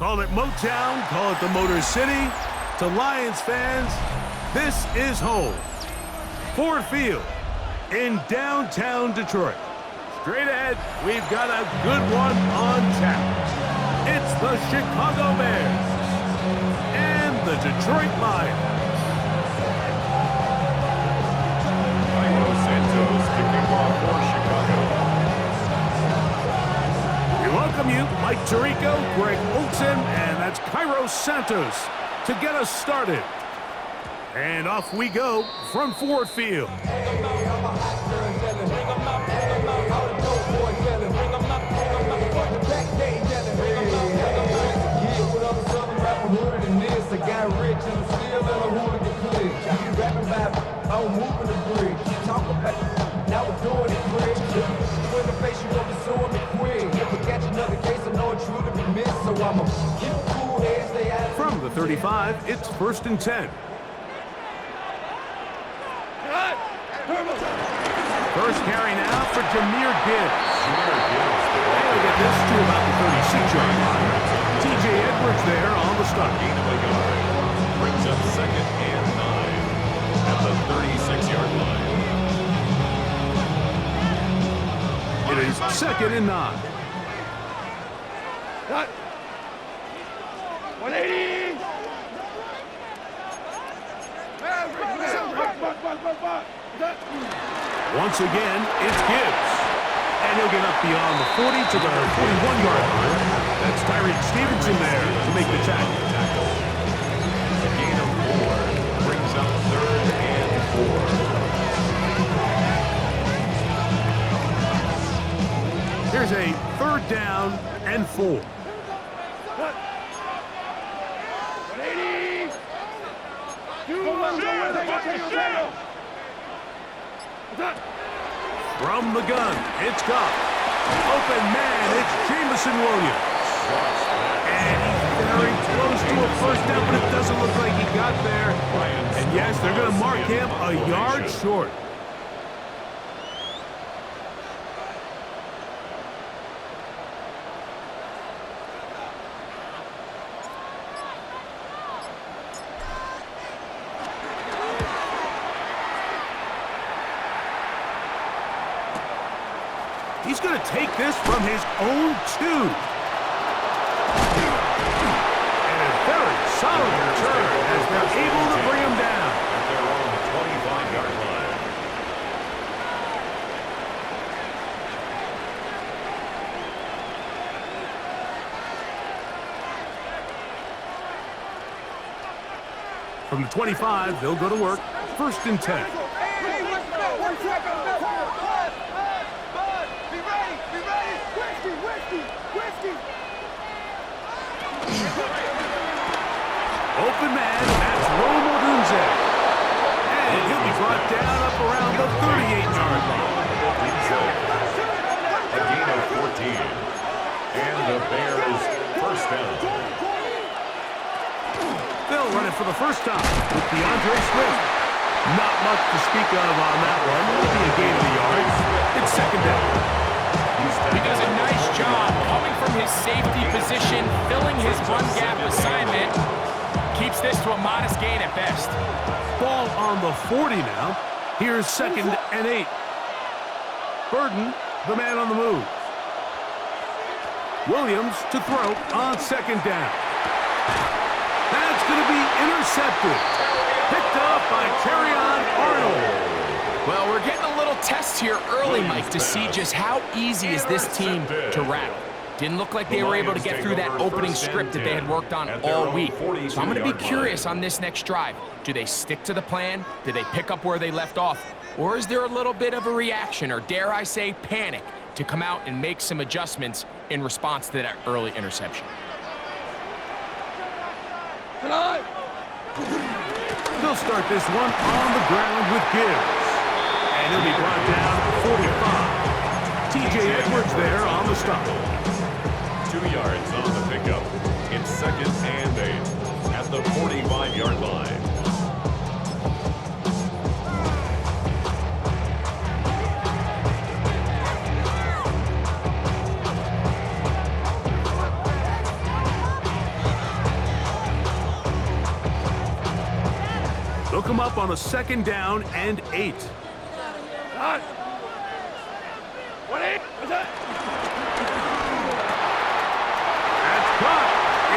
Call it Motown, call it the Motor City. To Lions fans, this is home. Ford Field in downtown Detroit. Straight ahead, we've got a good one on tap. It's the Chicago Bears and the Detroit Lions. Santos kicking off for Chicago. We welcome you, Mike Tirico, Greg Olson, and that's Cairo Santos to get us started. And off we go from Ford Field. From the 35, it's 1st and 10. First carry now for Jahmyr Gibbs. They'll get this to about the 36-yard line. T.J. Edwards there on the stop. Gain of a yard. Brings up 2nd and 9 at the 36-yard line. It is 2nd and 9. Cut. 180. Once again, it's Gibbs. And he'll get up beyond the 40 to the 41-yard line. That's Tyreek Stevenson there to make the tackle. A gain of 4 brings up 3rd and 4. Here's a 3rd down and 4. From the gun, it's Goff. Open man, it's Jameson Williams. And he's very close to a first down, but it doesn't look like he got there. And yes, they're going to mark him a yard short. He's going to take this from his own 2. And a very solid return as they're able to bring him down. They're on the 25-yard line. From the 25, they'll go to work. 1st and 10. Open man, that's Rome Odunze. And he'll be brought down up around the 38-yard line. A gain of 14. And the Bears first down. They'll run it for the first time with DeAndre Swift. Not much to speak of on that one. It'll be a gain of the yards. It's 2nd down. He does a nice job coming from his safety position, filling his run gap assignment. Keeps this to a modest gain at best. Ball on the 40 now. Here's 2nd and 8. Burden, the man on the move. Williams to throw on 2nd down. That's going to be intercepted. Picked up by Kerryon Arnold. Well, we're getting a little test here early, Mike, to see just how easy is this team to rattle. Didn't look like they were able to get through that opening script that they had worked on all week. So I'm going to be curious on this next drive. Do they stick to the plan? Do they pick up where they left off? Or is there a little bit of a reaction, or dare I say panic, to come out and make some adjustments in response to that early interception? They'll start this one on the ground with Gibbs. And he'll be brought down at 45. T.J. Edwards there on the stop. 2 yards on the pickup. It's 2nd and 8 at the 45-yard line. on a 2nd down and 8. That's caught.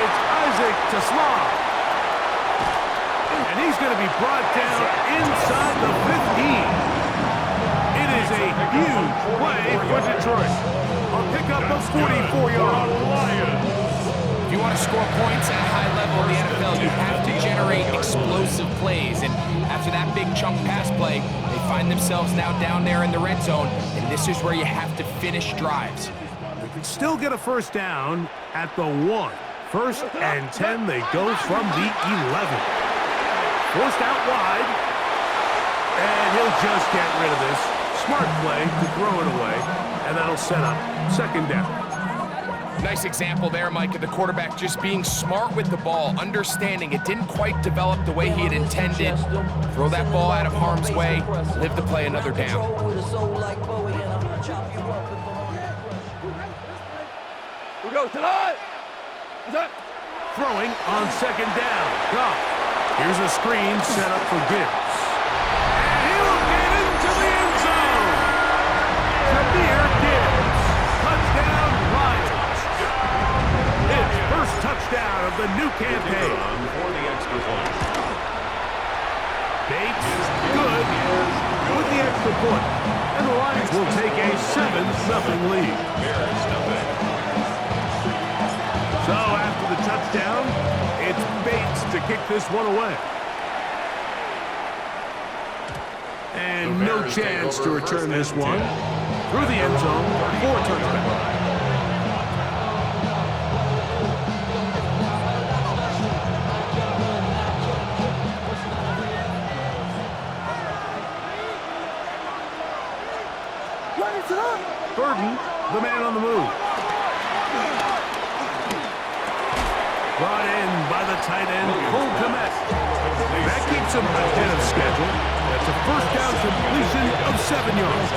It's Isaac to Slav. And he's going to be brought down inside the 15. It is a huge play for Detroit. A pickup of 44 yards. If you want to score points at a high level in the NFL, you have to generate explosive plays. And after that big chunk pass play, they find themselves now down there in the red zone. And this is where you have to finish drives. They can still get a 1st down at the 1. 1st and 10, they go from the 11. Forced out wide. And he'll just get rid of this. Smart play to throw it away. And that'll set up 2nd down. Nice example there, Mike, of the quarterback just being smart with the ball, understanding it didn't quite develop the way he had intended. Throw that ball out of harm's way, live to play another down. We go tonight. Throwing on 2nd down. Goff. Here's a screen set up for Gibbs. And he'll get into the end zone. Jameer Gibbs. Touchdown, Lions. His first touchdown of the new campaign. For the extra point. Bates good with the extra point. And the Lions will take a 7-0 lead. Bears nothing. So after the touchdown, it's Bates to kick this one away. And no chance to return this one. Through the end zone for a touchback. Burden, the man on the move. Brought in by the tight end, Cole Kmet. That keeps him ahead of schedule. That's a 1st down completion of 7 yards.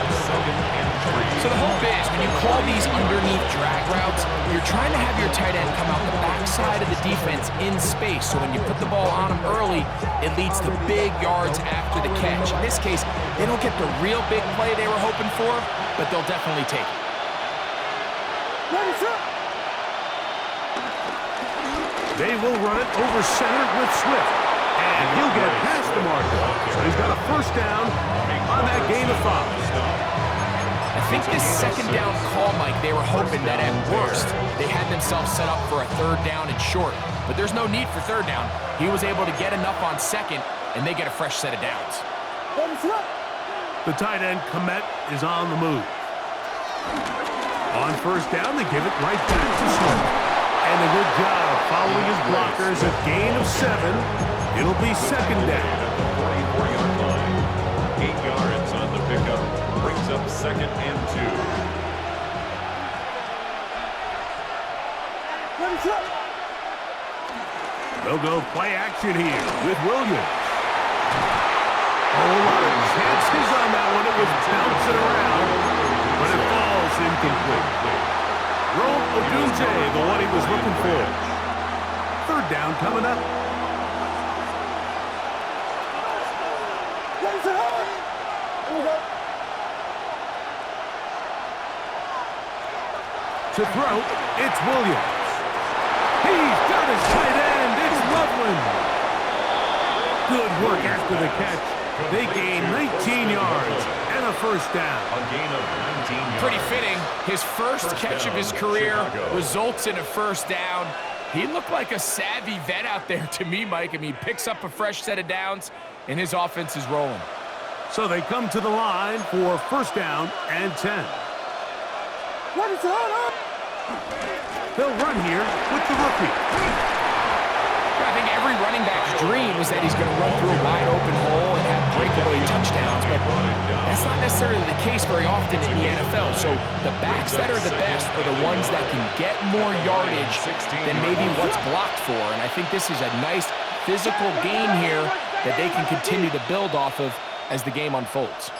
So the hope is, when you call these underneath drag routes, you're trying to have your tight end come out the backside of the defense in space. So when you put the ball on him early, it leads to big yards after the catch. In this case, they don't get the real big play they were hoping for, but they'll definitely take it. They will run it over center with Swift. And he'll get past the marker. So he's got a 1st down on that gain of 5. I think this 2nd down call, Mike, they were hoping that at worst, they had themselves set up for a 3rd down and short. But there's no need for 3rd down. He was able to get enough on 2nd, and they get a fresh set of downs. The tight end, Kmet, is on the move. On 1st down, they give it right back to Swift. And a good job following his blockers, a gain of 7. It'll be 2nd down. 44-yard line. 8 yards on the pickup. Brings up 2nd and 2. They'll go play action here with Williams. A lot of chances on that one. It was bouncing around, but it falls incomplete. Rome Odunze, the one he was looking for. 3rd down coming up. To throw, it's Williams. He's got his tight end. It's Loveland. Good work after the catch. They gain 19 yards and a 1st down. A gain of 19 yards. Pretty fitting. His first catch of his career results in a 1st down. He looked like a savvy vet out there to me, Mike. I mean, he picks up a fresh set of downs, and his offense is rolling. So they come to the line for 1st down and 10. They'll run here with the rookie. I think every running back's dream is that he's going to run through a wide open hole and have breakaway touchdowns, but that's not necessarily the case very often in the NFL. So the backs that are the best are the ones that can get more yardage than maybe what's blocked for. And I think this is a nice physical gain here that they can continue to build off of as the game unfolds.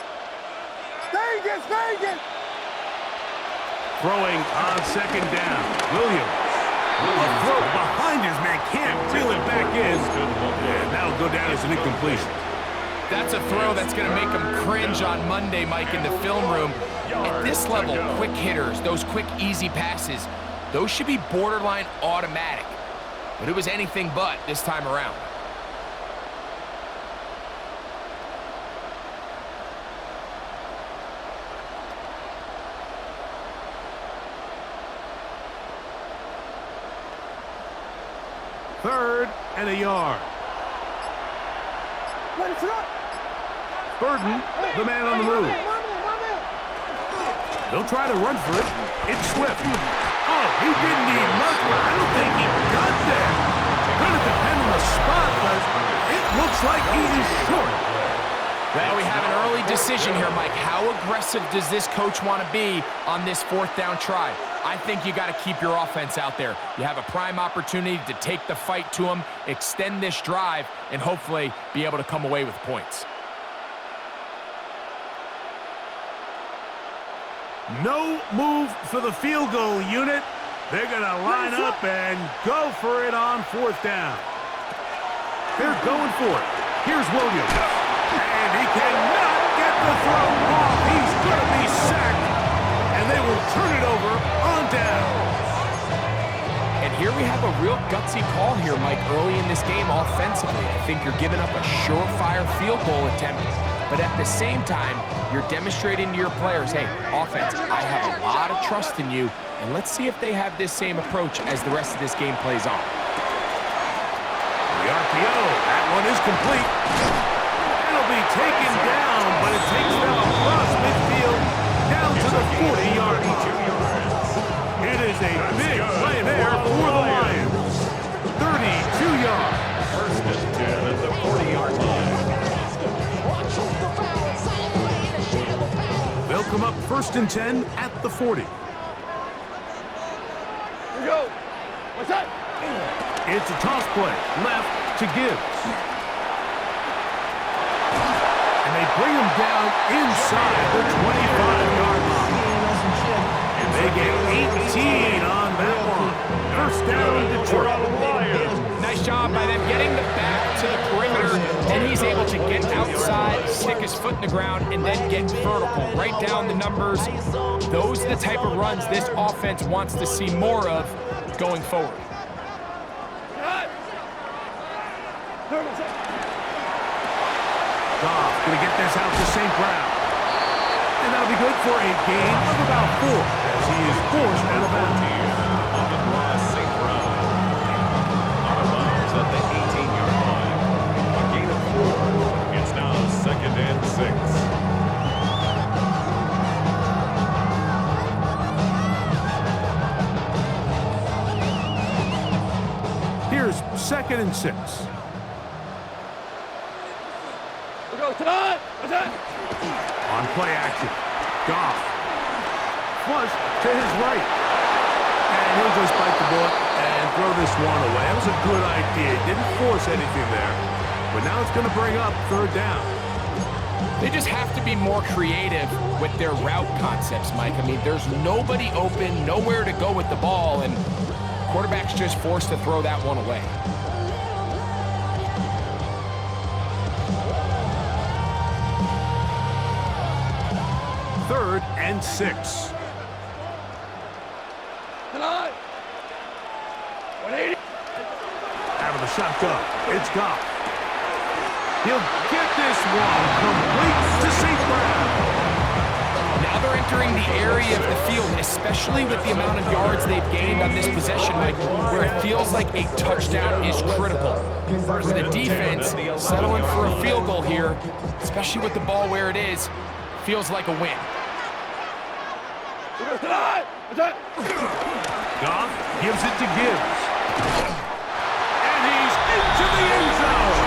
Throwing on 2nd down, Williams. A throw behind his man, can't reel it back in. And that'll go down as an incompletion. That's a throw that's going to make them cringe on Monday, Mike, in the film room. At this level, quick hitters, those quick, easy passes, those should be borderline automatic. But it was anything but this time around. Third and a yard. Burden, the man on the move. They'll try to run for it. It's Swift. Oh, he didn't need much, but I don't think he got there. Gonna depend on the spot, but it looks like he is short. Well, we have an early decision here, Mike. How aggressive does this coach want to be on this fourth down try? I think you got to keep your offense out there. You have a prime opportunity to take the fight to them, extend this drive, and hopefully be able to come away with points. No move for the field goal unit. They're going to line up and go for it on fourth down. They're going for it. Here's Williams. And he cannot get the throw off. He's going to be sacked. And they will turn it over on down. And here we have a real gutsy call here, Mike, early in this game offensively. I think you're giving up a surefire field goal attempt. But at the same time, you're demonstrating to your players, hey, offense, I have a lot of trust in you, and let's see if they have this same approach as the rest of this game plays on. The RPO, that one is complete. It'll be taken down, but it takes them across midfield down to the 40-yard line. It is a big play there for the Lions. 32 yards. First and 10 at the 40-yard line. They'll come up first and 10 at the 40. Here we go. What's that? It's a toss play, left to Gibbs. And they bring him down inside the 25-yard line. And they get 18 on that one. First down, Detroit. Nice job by them getting the back to the perimeter. Then he's able to get outside, stick his foot in the ground, and then get vertical. Right down the numbers. Those are the type of runs this offense wants to see more of going forward. Goff going to get this out to St. Brown. And that'll be good for a gain of about 4 as he is forced out of bounds. On the cross, St. Brown. Out of bounds at the 18-yard line. A gain of 4. It's now second and 6. Here's second and 6. We go tonight. What's that? On play action. Goff. Flush to his right. And he'll just bite the bullet and throw this one away. That was a good idea. Didn't force anything there. But now it's going to bring up third down. They just have to be more creative with their route concepts, Mike. I mean, there's nobody open, nowhere to go with the ball, and quarterback's just forced to throw that one away. Third and 6. Tonight. 180. Out of the shotgun. It's Goff. He'll get this one complete to St. Brown. Now they're entering the area of the field, especially with the amount of yards they've gained on this possession, Mike, where it feels like a touchdown is critical. For the defense, settling for a field goal here, especially with the ball where it is, feels like a win. Tonight. What's that? Goff gives it to Gibbs. And he's into the end zone.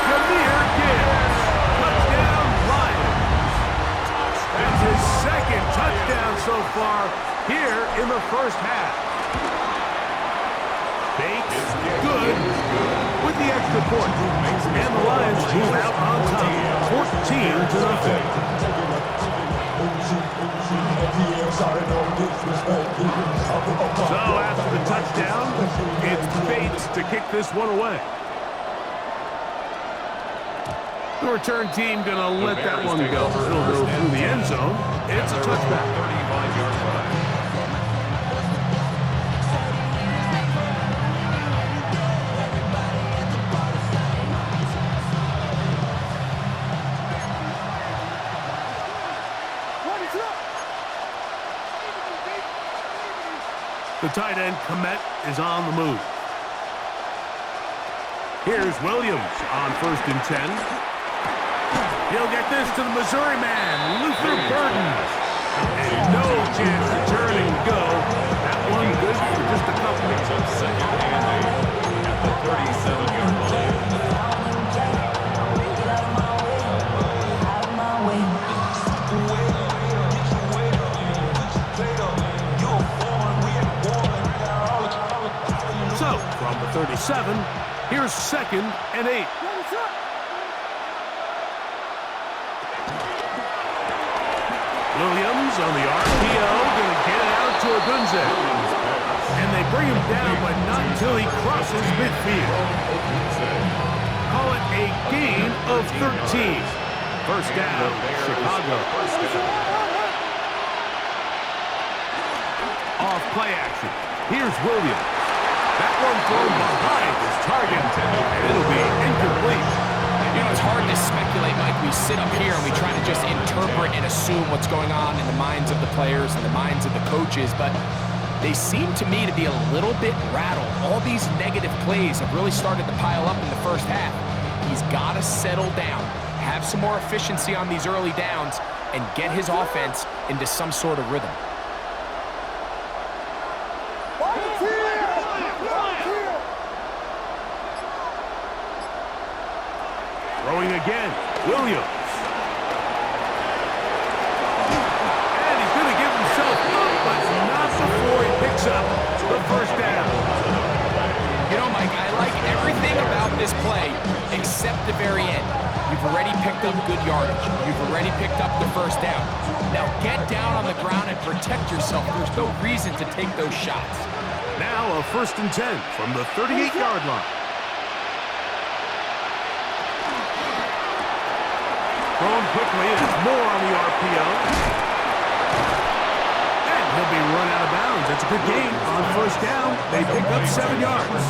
Jahmyr Gibbs. Touchdown, Lions. That's his second touchdown so far here in the first half. Bates, good with the extra point. And the Lions move out on top, 14-0. So after the touchdown, it's Bates to kick this one away. The return team going to let that one go. It'll go through the end zone. It's a touchback. 35-yard run. The tight end, Komet, is on the move. Here's Williams on 1st and 10. He'll get this to the Missouri man, Luther Burden. And no chance to turn and go. That one good for just a couple. Picks up 2nd and 8 at the 37-yard line. So, from the 37, here's 2nd and 8. Williams on the RPO, going to get it out to Odunze. And they bring him down, but not until he crosses midfield. Call it a gain of 13. First down, Chicago. Off play action. Here's Williams. That one thrown behind his target, and it'll be incomplete. You know, it's hard to speculate, Mike. We sit up here and we try to just interpret and assume what's going on in the minds of the players and the minds of the coaches, but they seem to me to be a little bit rattled. All these negative plays have really started to pile up in the first half. He's got to settle down, have some more efficiency on these early downs, and get his offense into some sort of rhythm. Throwing again, Williams. And he's going to give himself up, but not before he picks up the first down. You know, Mike, I like everything about this play except the very end. You've already picked up good yardage. You've already picked up the first down. Now get down on the ground and protect yourself. There's no reason to take those shots. Now a 1st and 10 from the 38-yard line. Thrown quickly, and it's more on the RPO. And he'll be run out of bounds. It's a good gain on 1st down. They pick up 7 yards.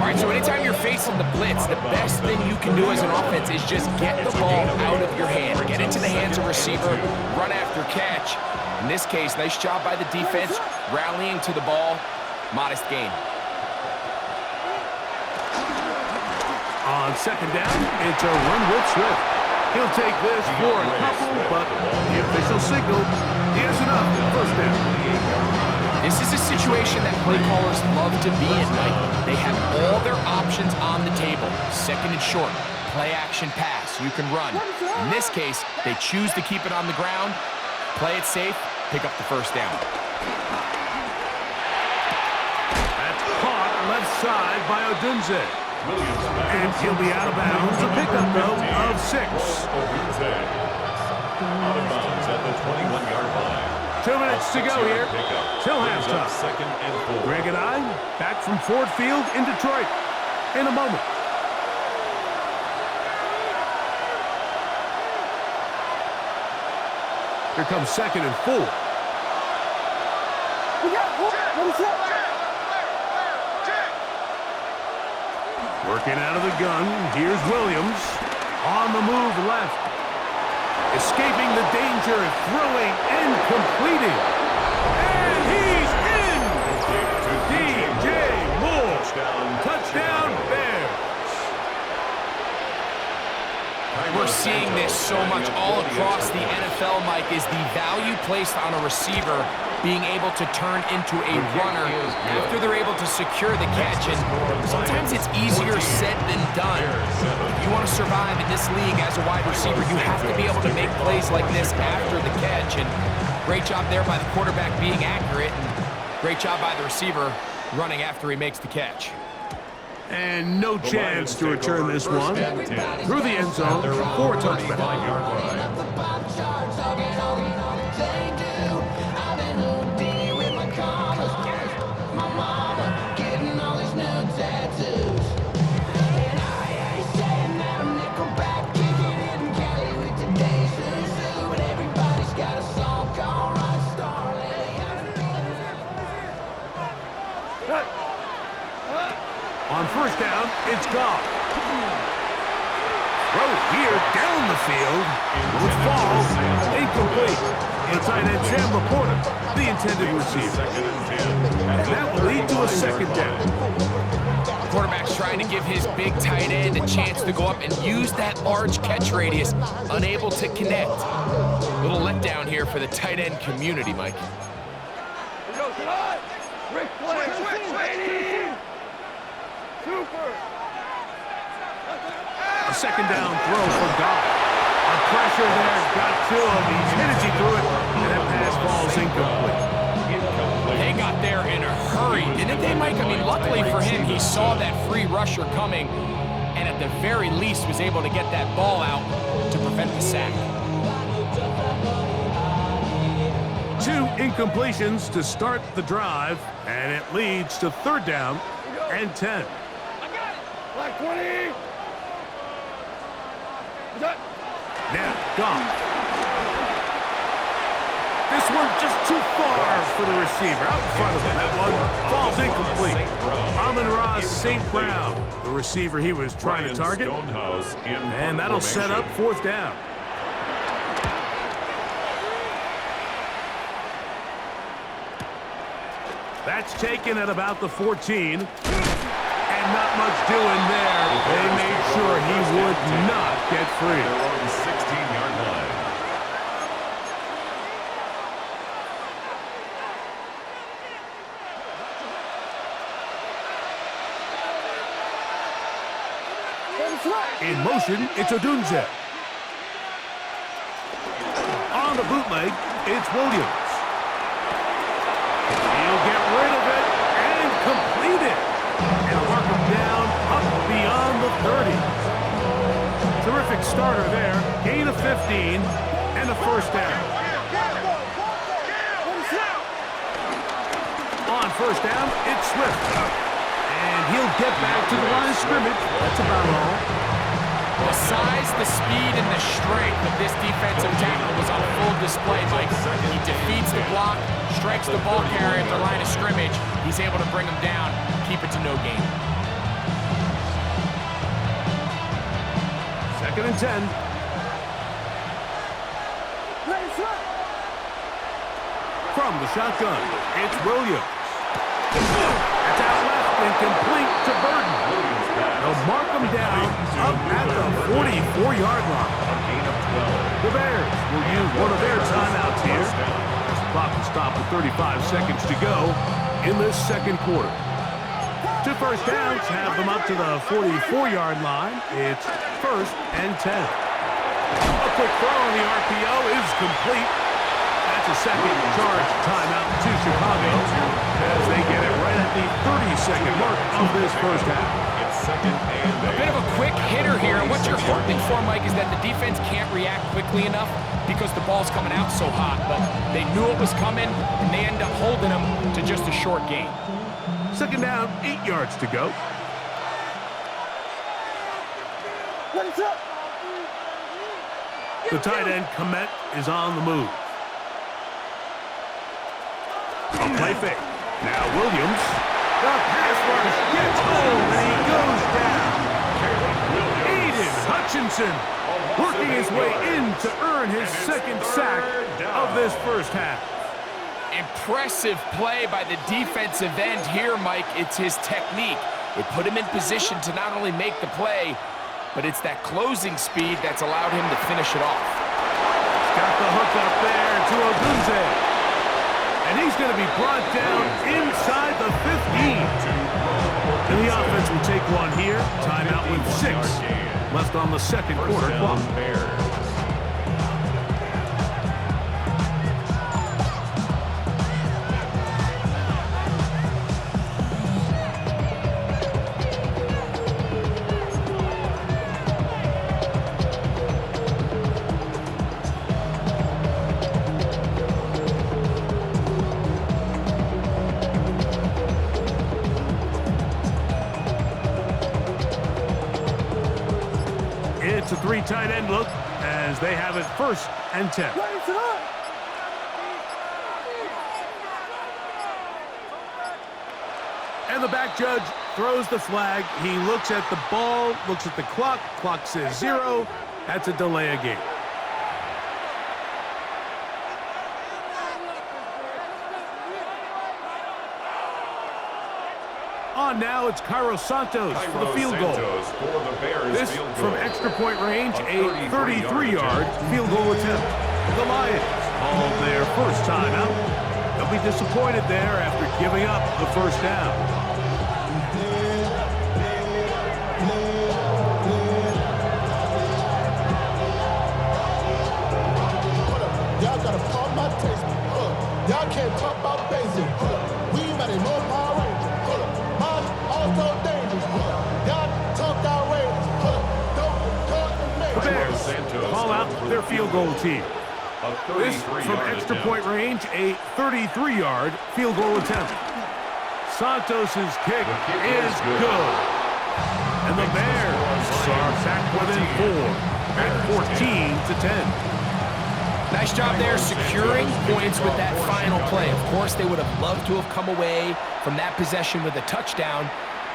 All right, so anytime you're facing the blitz, the best thing you can do as an offense is just get the ball out of your hand. Get into the hands of receiver, run after catch. In this case, nice job by the defense, rallying to the ball. Modest gain. On 2nd down, it's a run with Swift. He'll take this for a couple, but the official signal is enough. 1st down. This is a situation that play callers love to be in, Mike. They have all their options on the table. 2nd and short, play action pass. You can run. In this case, they choose to keep it on the ground, play it safe, pick up the 1st down. That's caught left side by Odunze. And he'll be out of bounds. A pickup, though, of 6. Out of bounds at the 21-yard line. 2 minutes to go here. Till halftime. 2nd and 4. Greg and I back from Ford Field in Detroit in a moment. Here comes 2nd and 4. Working out of the gun, here's Williams. On the move left. Escaping the danger, throwing and completing. And he's in! DJ Moore. Touchdown Bears. We're seeing this so much all across the NFL, Mike, is the value placed on a receiver being able to turn into a runner after they're able to secure the catch. And sometimes it's easier said than done. If you want to survive in this league as a wide receiver, you have to be able to make plays like this after the catch. And great job there by the quarterback being accurate, and great job by the receiver running after he makes the catch. And no chance to return this one through the end zone for a touchback. Getting all these new tattoos, and I ain't saying that I'm Nickelback. first down, it's gone. Throw here down the field. Will fall. Incomplete. The tight end, Sam Laporta, the intended receiver. And that will lead to a second down. Quarterback's trying to give his big tight end a chance to go up and use that large catch radius. Unable to connect. Little letdown here for the tight end community, Mike. Rick Flair. Super. A second down throw for Goff. A pressure there got to him. He's hit as he threw it, and that pass falls incomplete. They got there in a hurry, didn't they, Mike? I mean, luckily for him, he saw that free rusher coming, and at the very least was able to get that ball out to prevent the sack. 2 incompletions to start the drive, and it leads to third down and 10. I got it. Black 20. Now, Goff. This one just too far for the receiver. Out in front of him. That one falls incomplete. Amon-Ra St. Brown, the receiver he was trying to target. And that'll set up fourth down. That's taken at about the 14. And not much doing there. They made sure he would not get free. 16-yard line. In motion, it's Odunze. On the bootleg, it's Williams. He'll get rid of it and complete it. And mark him down up beyond the 30. Terrific starter there. Gain of 15 and a first down. On first down, it's Swift. And he'll get back to the line of scrimmage. That's about all. The size, the speed, and the strength of this defensive tackle was on full display, Mike. He defeats the block, strikes the ball carrier at the line of scrimmage. He's able to bring him down, keep it to no gain. Second and 10. From the shotgun, it's Williams. It's out left and complete to Burton. They'll mark him down up at the 44-yard line. The Bears will use one of their timeouts here. The clock will stop with 35 seconds to go in this second quarter. 2 first downs have them up to the 44-yard line. It's first and 10. A quick throw on the RPO is complete. That's a second charge timeout to Chicago as they get it right at the 30-second mark of this first half. A bit of a quick hitter here. What you're hoping for, Mike, is that the defense can't react quickly enough because the ball's coming out so hot. But they knew it was coming, and they end up holding them to just a short gain. Second down, 8 yards to go. The tight end, Komet, is on the move. A play fake. Now Williams. The pass rush gets home, and he goes down. Aiden Hutchinson working his way in to earn his second sack of this first half. Impressive play by the defensive end here, Mike. It's his technique. It put him in position to not only make the play, but it's that closing speed that's allowed him to finish it off. Got the hook up there to Odunze. And he's going to be brought down inside the 15. And the offense will take one here. Timeout with 6 left on the second quarter clock. It's a 3 tight end look as they have it first and 10. And the back judge throws the flag. He looks at the ball, looks at the clock. Clock says 0. That's a delay of game. On now, it's Cairo Santos for the field goal. This from extra point range, a 33-yard field goal attempt. The Lions called their first time out. They'll be disappointed there after giving up the first down. Y'all gotta pump my taste. Y'all can't talk about basic. We ready, more Power Rangers. Mine also dangerous. Y'all talk outrageous. The Bears call out their field goal team. This from extra point range, a 33-yard field goal attempt. Santos's kick is good. And the Bears are back within 4 at 14-10. Nice job there securing points with that final play. Of course, they would have loved to have come away from that possession with a touchdown,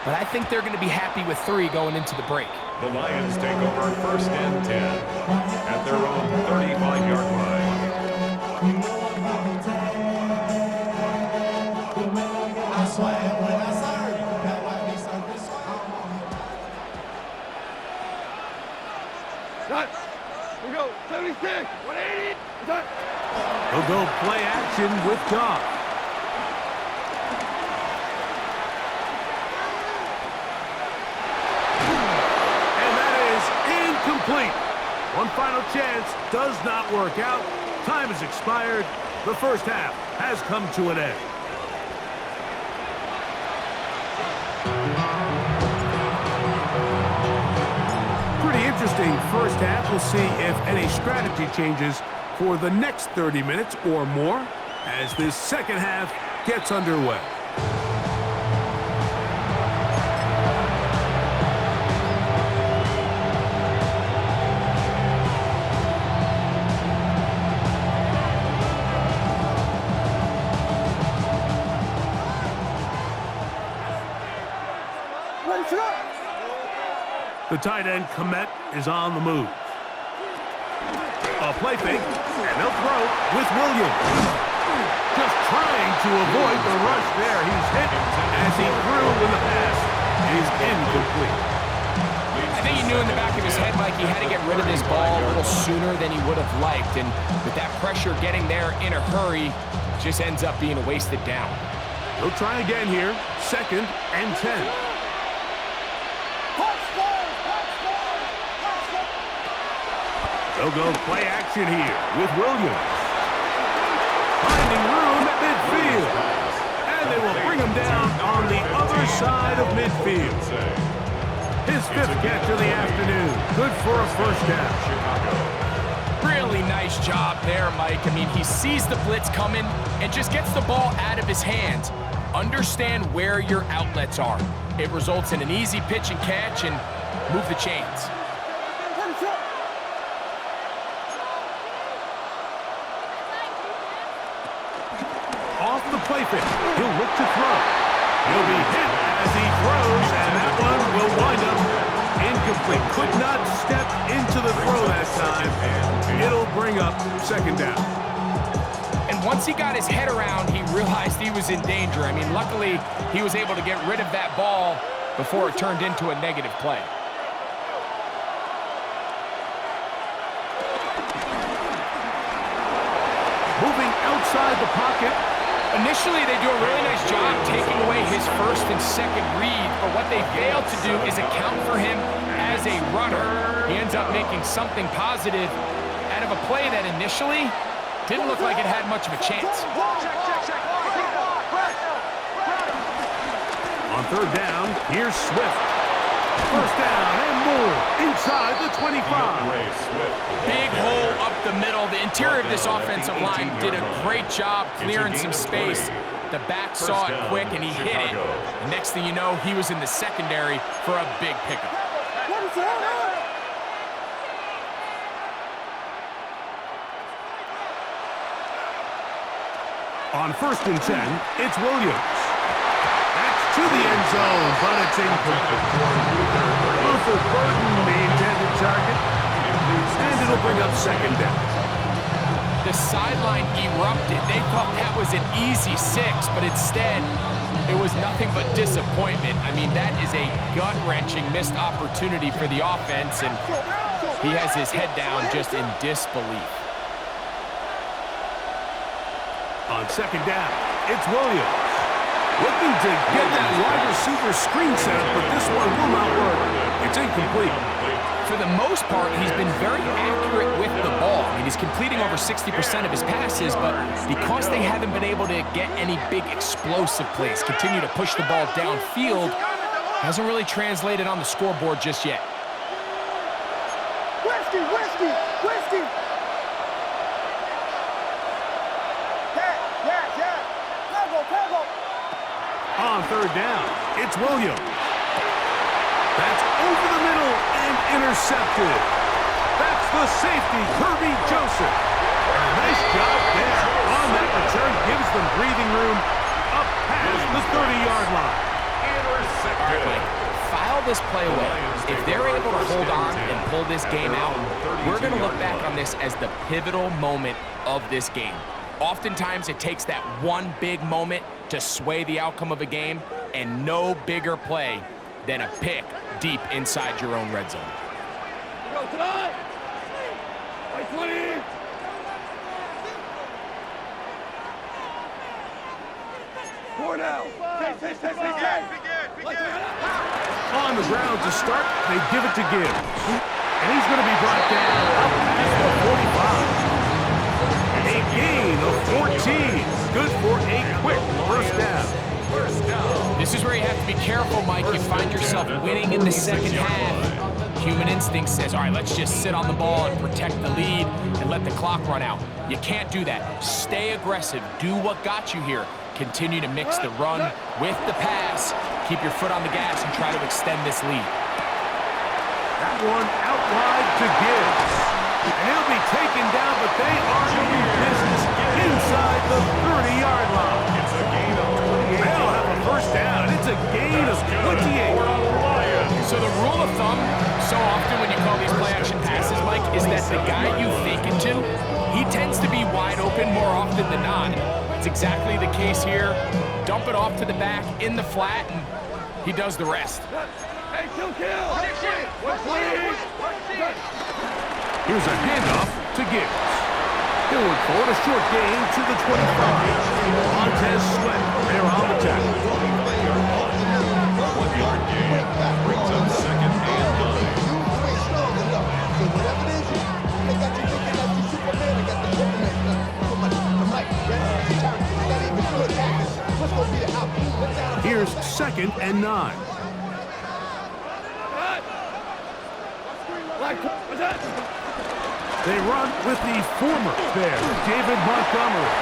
but I think they're going to be happy with 3 going into the break. The Lions take over first and 10 at their own 35-yard line. I swear when I serve, that's why we serve this Cut. We go. 76. 180. Cut. They'll go play action with Goff. And that is incomplete. One final chance does not work out. Time has expired. The first half has come to an end. Pretty interesting first half. We'll see if any strategy changes for the next 30 minutes or more as this second half gets underway. The tight end, Komet, is on the move. A play fake, and they'll throw with Williams. Just trying to avoid the rush there. He's hit as he threw when the pass is incomplete. I think he knew in the back of his head, Mike, he had to get rid of this ball a little sooner than he would have liked. And with that pressure getting there in a hurry, it just ends up being a wasted down. They'll try again here. 2nd and 10. They'll go play action here with Williams. Finding room at midfield. And they will bring him down on the other side of midfield. His 5th catch of the afternoon. Good for a first down. Really nice job there, Mike. I mean, he sees the blitz coming and just gets the ball out of his hands. Understand where your outlets are. It results in an easy pitch and catch and move the chains. Off the play fake. He'll look to throw. He'll be hit as he throws, and that one will wind up incomplete. Could not step into the throw that time. It'll bring up 2nd down. And once he got his head around, he realized he was in danger. I mean, luckily, he was able to get rid of that ball before it turned into a negative play. Moving outside the pocket. Initially, they do a really nice job taking away his 1st and 2nd read, but what they fail to do is account for him as a runner. He ends up making something positive out of a play that initially didn't look like it had much of a chance. On 3rd down, here's Swift. 1st down and more inside the 25. Big hole up the middle. The interior of this offensive line did a great job clearing some space. The back saw it quick and he hit it. And next thing you know, he was in the secondary for a big pickup. On 1st and 10, it's Williams. That's to the end zone, but it's incomplete. Rutherford Burton, the intended target, and it'll bring up second down. The sideline erupted. They thought that was an easy 6, but instead, it was nothing but disappointment. I mean, that is a gut-wrenching missed opportunity for the offense, and he has his head down just in disbelief. On second down, it's Williams. Looking to get that wide receiver screen set up, but this one will not work. It's incomplete. For the most part, he's been very accurate with the ball. I mean, he's completing over 60% of his passes, but because they haven't been able to get any big explosive plays, continue to push the ball downfield, hasn't really translated on the scoreboard just yet. Whiskey! On third down, it's Williams. That's over the middle and intercepted. That's the safety, Kirby Joseph. And a nice job there on that return. Gives them breathing room up past the 30-yard line. All right, Mike, file this play away. If they're able to hold on and pull this game out, we're going to look back on this as the pivotal moment of this game. Oftentimes, it takes that one big moment to sway the outcome of a game, and no bigger play than a pick deep inside your own red zone. Go tonight! White 20! Four now! On the ground to start, they give it to Gibbs. And he's going to be brought down up past the 45. A gain of 14. Good for a quick first down. This is where you have to be careful, Mike. You find yourself winning in the second half. Human instinct says, all right, let's just sit on the ball and protect the lead and let the clock run out. You can't do that. Stay aggressive. Do what got you here. Continue to mix the run with the pass. Keep your foot on the gas and try to extend this lead. That one out wide to Gibbs. And he'll be taken down, but they are in business inside the 30-yard line. It's a gain of 28. They'll have a first down. It's a gain of 28. So the rule of thumb, so often when you call these play-action passes, Mike, is that the guy you fake it to, he tends to be wide open more often than not. It's exactly the case here. Dump it off to the back in the flat, and he does the rest. Hey, kill! 120! Here's a handoff to Gibbs. He'll look forward, a short gain to the 25. Montez Sweat, they're on the tackle. 1 yard gain. Brings up second and 9. So whatever it is, they got you thinking that you Superman. I got the Superman. I'm like, not even good at this. What's going to be the outcome? Here's second and 9. What's that? They run with the former there, David Montgomery.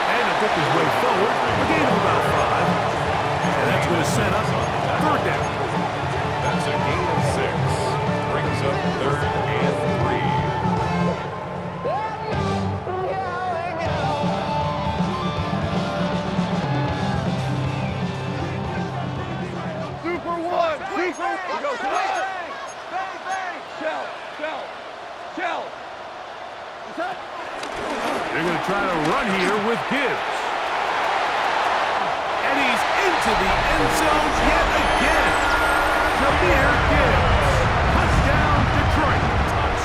And it took his way forward, a gain of about 5. And that's going to set up third down. That's a gain of 6. Brings up third and 3. Super one! We go tonight! Shell! What's that? They're going to try to run here with Gibbs. And he's into the end zone yet again. Jameer Gibbs. Touchdown, Detroit.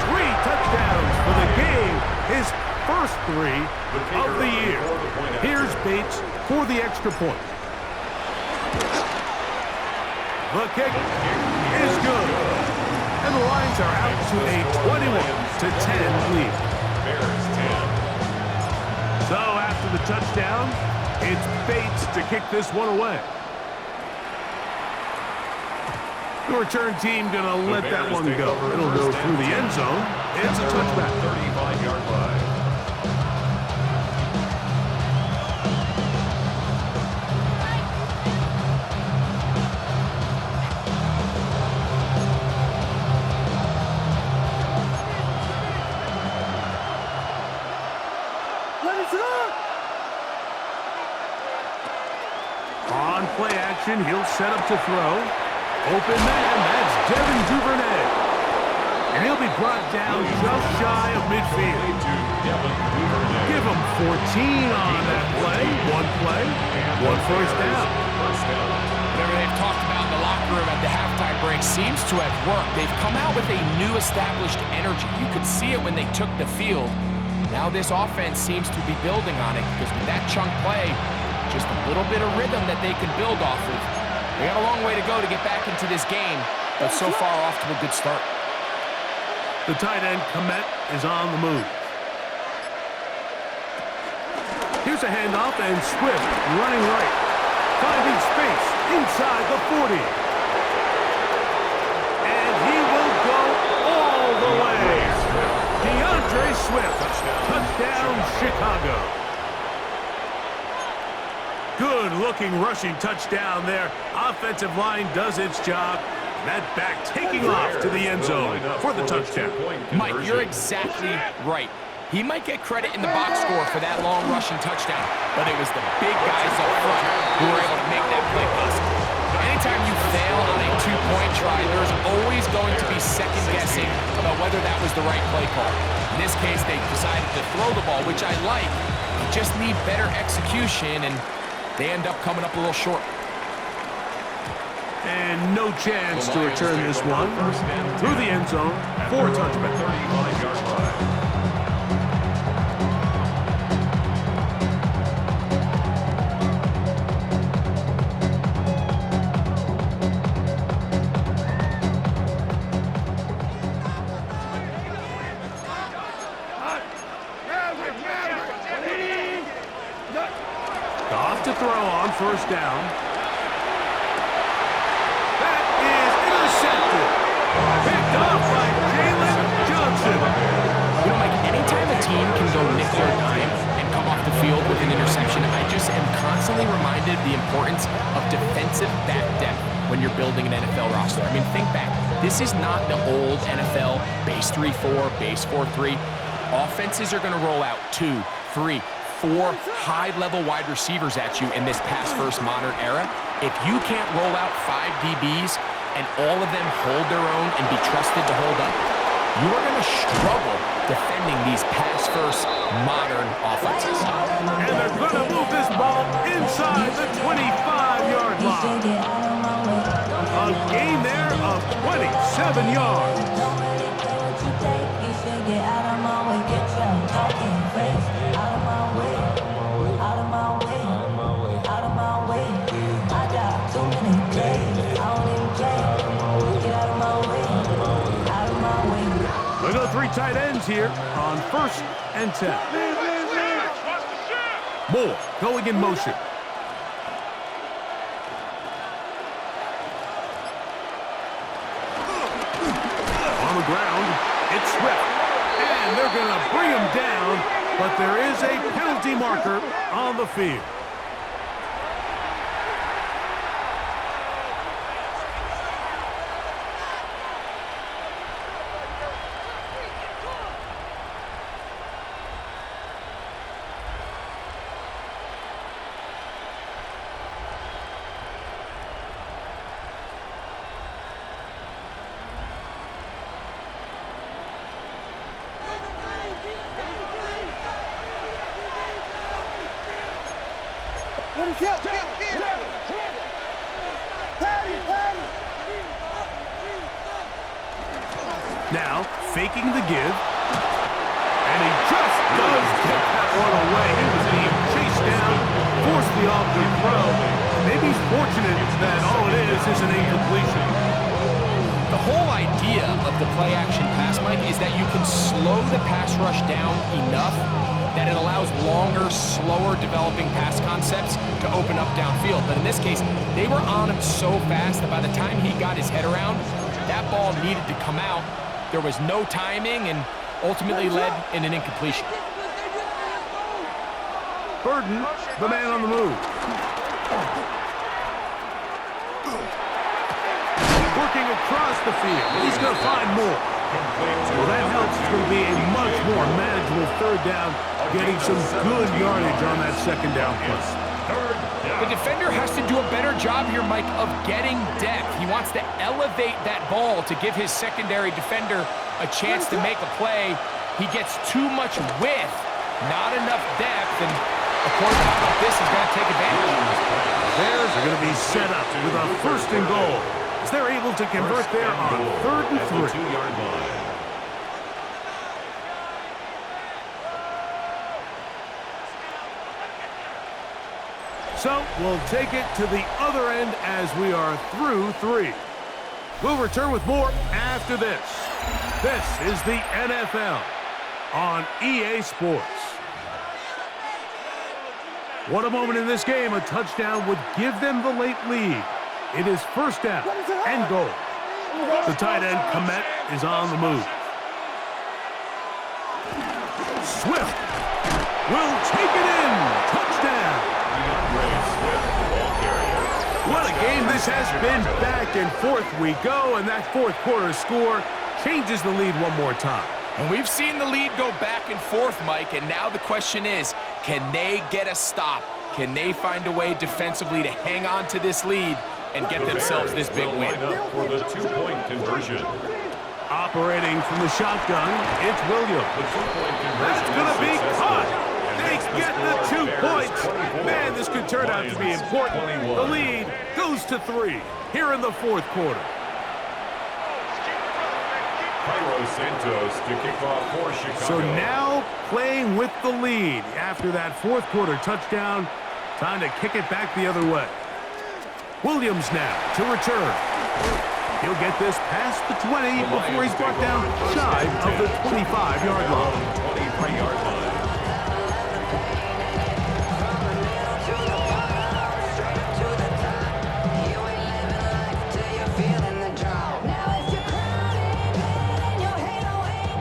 3 touchdowns for the game. His first 3 of the year. Here's Bates for the extra point. The kick is good. And the Lions are out to a 21-10 lead. Bears 10. So after the touchdown, it's Bates to kick this one away. The return team going to let that one go. It'll go through the end zone. It's a touchback. 35-yard line. On play action. He'll set up to throw. Open man, that's Devin Duvernay. And he'll be brought down just shy of midfield. Give him 14 on that play. One first down. Whatever they've talked about in the locker room at the halftime break seems to have worked. They've come out with a new established energy. You could see it when they took the field. Now this offense seems to be building on it because with that chunk play, just a little bit of rhythm that they can build off of. They got a long way to go to get back into this game, but so far off to a good start. The tight end, Komet, is on the move. Here's a handoff, and Swift running right. Finding space inside the 40. And he will go all the way. DeAndre Swift, touchdown Chicago. Good-looking rushing touchdown there. Offensive line does its job. That back taking off to the end zone for the touchdown. Mike, you're exactly right. He might get credit in the box score for that long rushing touchdown, but it was the big guys up front who were able to make that play possible. Anytime you fail on a two-point try, there's always going to be second-guessing about whether that was the right play call. In this case, they decided to throw the ball, which I like. They just need better execution, and they end up coming up a little short. And no chance to return this one through the end zone for a touchback. 35-yard line. Off to throw on first down. That is intercepted. Picked off by Jalen Johnson. You know, Mike, anytime a team can go nickel or dime and come off the field with an interception, I just am constantly reminded of the importance of defensive back depth when you're building an NFL roster. I mean, think back. This is not the old NFL base 3-4, base 4-3. Offenses are going to roll out 2, 3, 4 high-level wide receivers at you in this pass-first modern era. If you can't roll out 5 DBs and all of them hold their own and be trusted to hold up, you are going to struggle defending these pass-first modern offenses. And they're going to move this ball inside the 25-yard line. A gain there of 27 yards. We go 3 tight ends here on 1st and 10. Moore going in motion. On the ground, it's Swift. And they're going to bring him down, but there is a penalty marker on the field. Now, faking the give. And he just does get that one away. He was being chased down, forced the awkward throw. Maybe he's fortunate that all it is an incompletion. The whole idea of the play-action pass, Mike, is that you can slow the pass rush down enough that it allows longer, slower developing pass concepts to open up downfield. But in this case, they were on him so fast that by the time he got his head around, that ball needed to come out. There was no timing and ultimately led in an incompletion. Burden, the man on the move. Working across the field. He's going to find more. Well, that helps. It's going to be a much more manageable 3rd down, getting some good yardage on that 2nd down play. 3rd The defender has to do a better job here, Mike, of getting depth. He wants to elevate that ball to give his secondary defender a chance to make a play. He gets too much width, not enough depth, and a quarterback like this is going to take advantage. Bears are going to be set up with a 1st and goal, as they're able to convert there on 3rd and 3. 2-yard line. So we'll take it to the other end as we are through 3. We'll return with more after this. This is the NFL on EA Sports. What a moment in this game. A touchdown would give them the late lead. It is 1st down and goal. The tight end, Komet, is on the move. Swift will take it in. Touchdown. What a game this has been. Back and forth we go, and that 4th quarter score changes the lead one more time. And we've seen the lead go back and forth, Mike, and now the question is, can they get a stop? Can they find a way defensively to hang on to this lead and get themselves this big win? For the 2-point conversion. Operating from the shotgun, it's Williams. That's going to be caught. They get the 2 points. Man, this could turn out to be important. The lead goes to 3 here in the 4th quarter. Santos to kick off for Chicago. So now playing with the lead after that 4th quarter touchdown. Time to kick it back the other way. Williams now to return. He'll get this past the 20 before he's brought down shy of the 25-yard line. 23-yard line.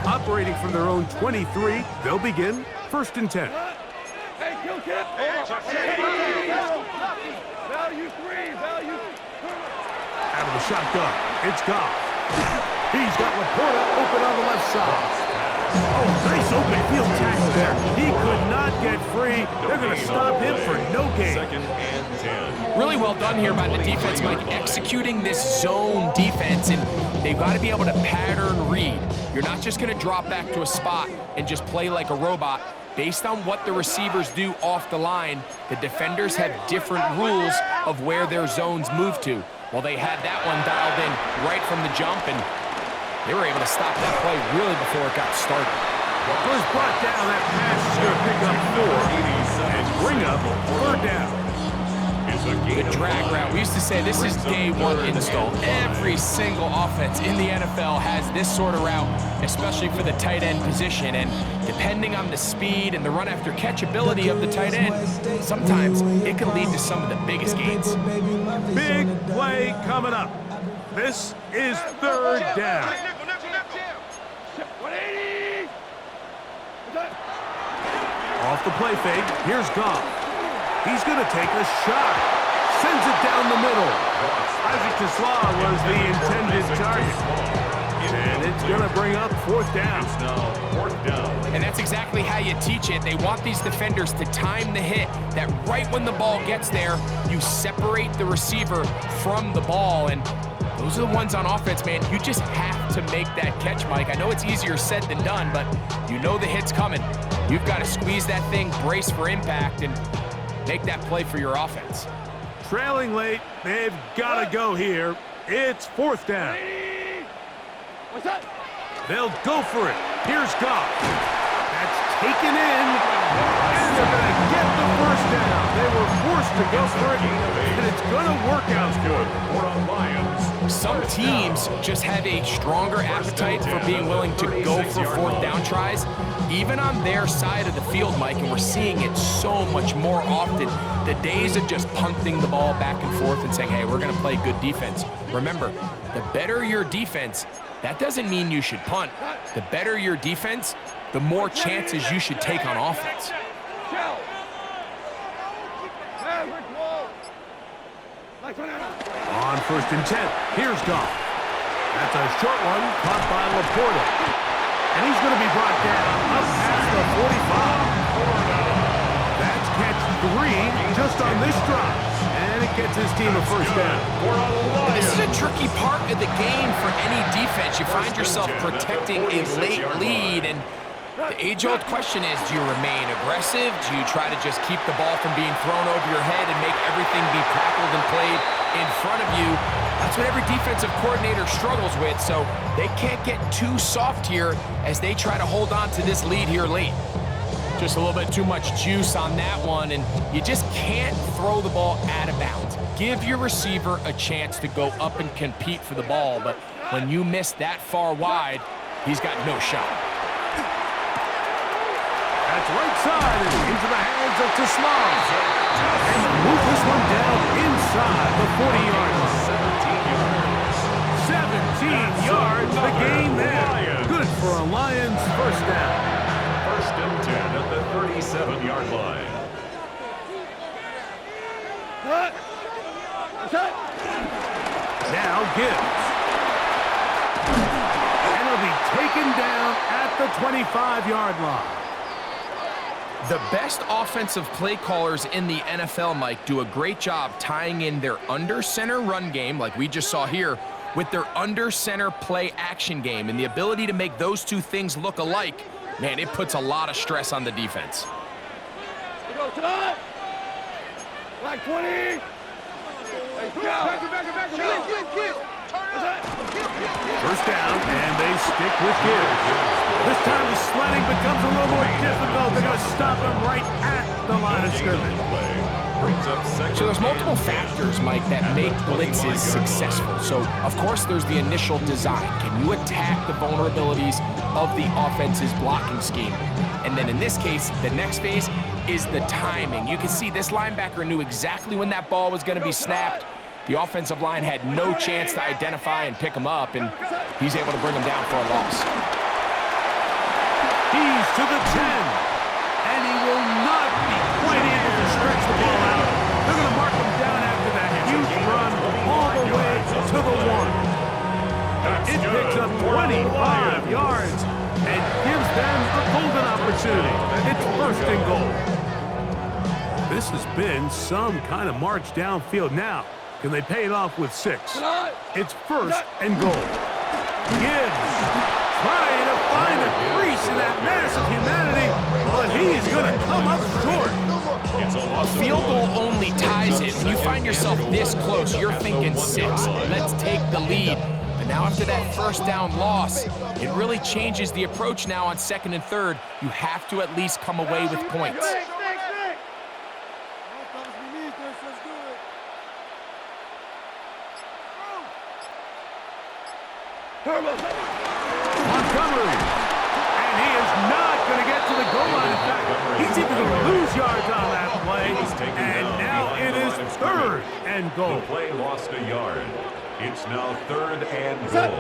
Operating from their own 23, they'll begin 1st and 10. Hey, kill tip. Value 3, value. Out of the shotgun, it's Goff. He's got Laporta open on the left side. Oh, nice open field tackle there. He could not get free. They're going to stop him for no gain. 2nd and 10. Really well done here by the defense, Mike, executing this zone defense, and they've got to be able to pattern read. You're not just going to drop back to a spot and just play like a robot. Based on what the receivers do off the line, the defenders have different rules of where their zones move to. Well, they had that one dialed in right from the jump, and they were able to stop that play really before it got started. Was brought down. That pass is going to pick up 4 and bring up 3rd down. The drag route. We used to say this is day 1 install. Every single offense in the NFL has this sort of route, especially for the tight end position. And depending on the speed and the run after catch ability of the tight end, sometimes it can lead to some of the biggest gains. Big play coming up. This is 3rd down. 180. Off the play fake, here's Goff. He's going to take a shot. Sends it down the middle. Isaac Tesla was the intended target. And it's going to bring up 4th down. And that's exactly how you teach it. They want these defenders to time the hit, that right when the ball gets there, you separate the receiver from the ball. And those are the ones on offense, man. You just have to make that catch, Mike. I know it's easier said than done, but you know the hit's coming. You've got to squeeze that thing, brace for impact, and make that play for your offense. Trailing late, they've got to go here. It's 4th down. What's that? They'll go for it. Here's Goff. That's taken in. And they're going to get the 1st down. They were forced to go for it, and it's going to work out good. Some teams just have a stronger appetite for being willing to go for 4th down tries, even on their side of the field, Mike, and we're seeing it so much more often. The days of just punting the ball back and forth and saying, hey, we're going to play good defense. Remember, the better your defense, that doesn't mean you should punt. The better your defense, the more chances you should take on offense. On 1st and 10, here's Goff. That's a short one caught by Laporta. And he's going to be brought down up past the 45. That's catch 3, just focused on this drive, and it gets his team a first down. This is a tricky part of the game for any defense. You find yourself protecting a late lead, and the age-old question is, do you remain aggressive? Do you try to just keep the ball from being thrown over your head and make everything be tackled and played in front of you? That's what every defensive coordinator struggles with, so they can't get too soft here as they try to hold on to this lead here late. Just a little bit too much juice on that one, and you just can't throw the ball out of bounds. Give your receiver a chance to go up and compete for the ball, but when you miss that far wide, he's got no shot. That's right side and into the hands of Tasman. And move this one down inside the 40-yard line. 17 yards, the gain there. Good for a Lions first down. First and 10 at the 37-yard line. Now Gibbs. And it'll be taken down at the 25-yard line. The best offensive play callers in the NFL, Mike, do a great job tying in their under-center run game, like we just saw here, with their under-center play action game. And the ability to make those two things look alike, man, it puts a lot of stress on the defense. Go, Todd! Like 20! Let's go! Back, First down, and they stick with Gibbs. This time the sledding becomes a little more difficult. They're going to stop him right at the line of scrimmage. So there's multiple factors, Mike, that make blitzes successful. So, of course, there's the initial design. Can you attack the vulnerabilities of the offense's blocking scheme? And then in this case, the next phase is the timing. You can see this linebacker knew exactly when that ball was going to be snapped. The offensive line had no chance to identify and pick him up, and he's able to bring him down for a loss. He's to the 10, and he will not be quite able to stretch the ball out. They're going to mark him down after that huge run all the way to the 1. It picks up 25 yards and gives them a golden opportunity. It's first and goal. This has been some kind of march downfield. Now, can they pay it off with 6? It's first and goal. Gibbs trying to find a crease in that mass of humanity, but he's going to come up short. A field goal only ties it. When you find yourself this close, you're thinking 6. Let's take the lead. But now after that first down loss, it really changes the approach now on second and third. You have to at least come away with points. Montgomery, and he is not going to get to the goal line. In fact, he's even going to lose yards on that play, and now it is third and goal. The play lost a yard. It's now third and goal.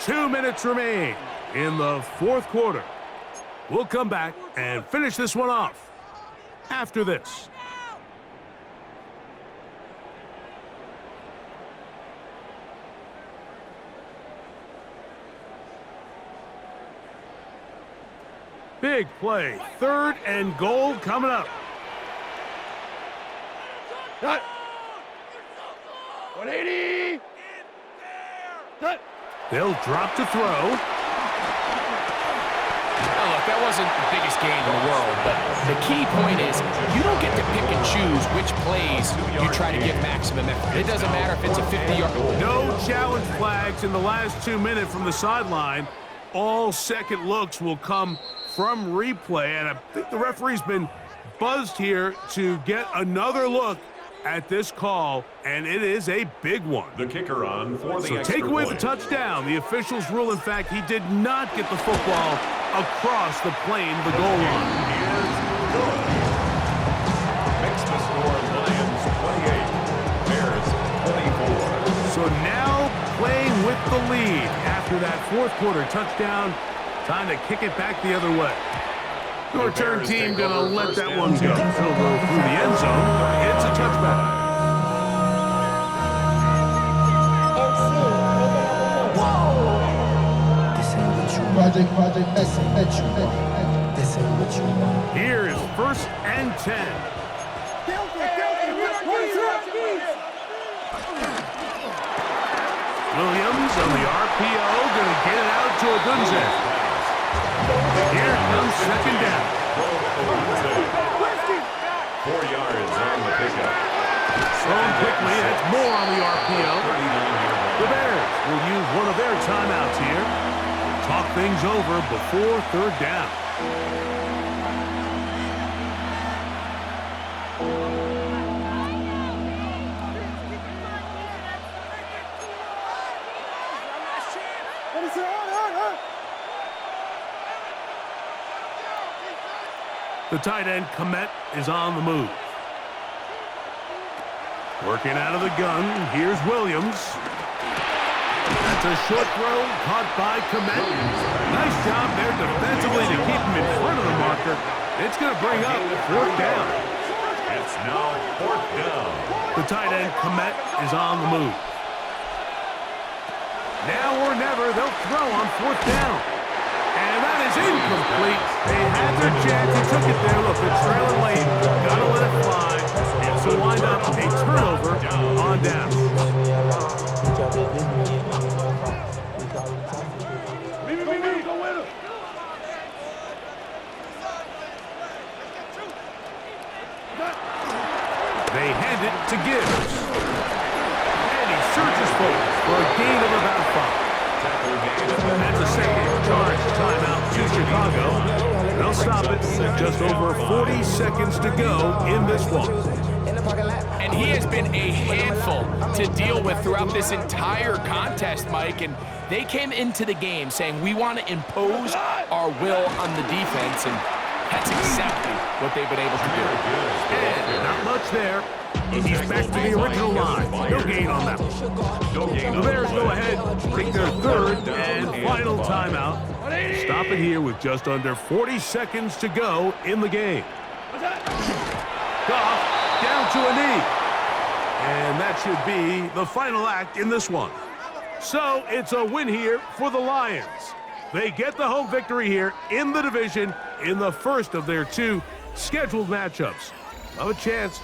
2 minutes remain in the fourth quarter. We'll come back and finish this one off after this. Big play. Third and goal coming up. Cut. 180. Cut. They'll drop to throw. Now look, that wasn't the biggest gain in the world, but the key point is you don't get to pick and choose which plays you try to give maximum effort. It doesn't matter if it's a 50-yard. No challenge flags in the last 2 minutes from the sideline. All second looks will come from replay, and I think the referee's been buzzed here to get another look at this call, and it is a big one. The kicker on for the So extra take away point. the touchdown. The officials rule, in fact, he did not get the football across the plane, the goal line. Makes the score Lions 28, Bears 24. So now playing with the lead after that fourth quarter touchdown. Time to kick it back the other way. The return team going to let that one go. It'll go through the end zone. It's a touchback. Project X. Here is first and 10. Williams on the RPO, going to get it out to Agunze. Here comes second down. 4 yards on the pickup. Thrown quickly, that's more on the RPO. The Bears will use one of their timeouts here. Talk things over before third down. The tight end, Komet, is on the move. Working out of the gun, here's Williams. That's a short throw, caught by Komet. Nice job there defensively to keep him in front of the marker. It's going to bring up fourth down. It's now fourth down. The tight end, Komet, is on the move. Now or never, they'll throw on fourth down. And that is incomplete. They had their chance. He took it there. Look, they're trailing late. Got to let it fly. And so wind up a turnover on down. Go with him. They hand it to Gibbs. And he searches for a gain of about 5. That's a second charge timeout to Chicago. They'll stop it with just over 40 seconds to go in this one. And he has been a handful to deal with throughout this entire contest, Mike. And they came into the game saying, we want to impose our will on the defense. And that's exactly what they've been able to do. And not much there. He's back to the original line. No gain on that one. The Bears go ahead, take their third and final timeout. Stop it here with just under 40 seconds to go in the game. Goff down to a knee. And that should be the final act in this one. So it's a win here for the Lions. They get the home victory here in the division in the first of their 2 scheduled matchups. Have a chance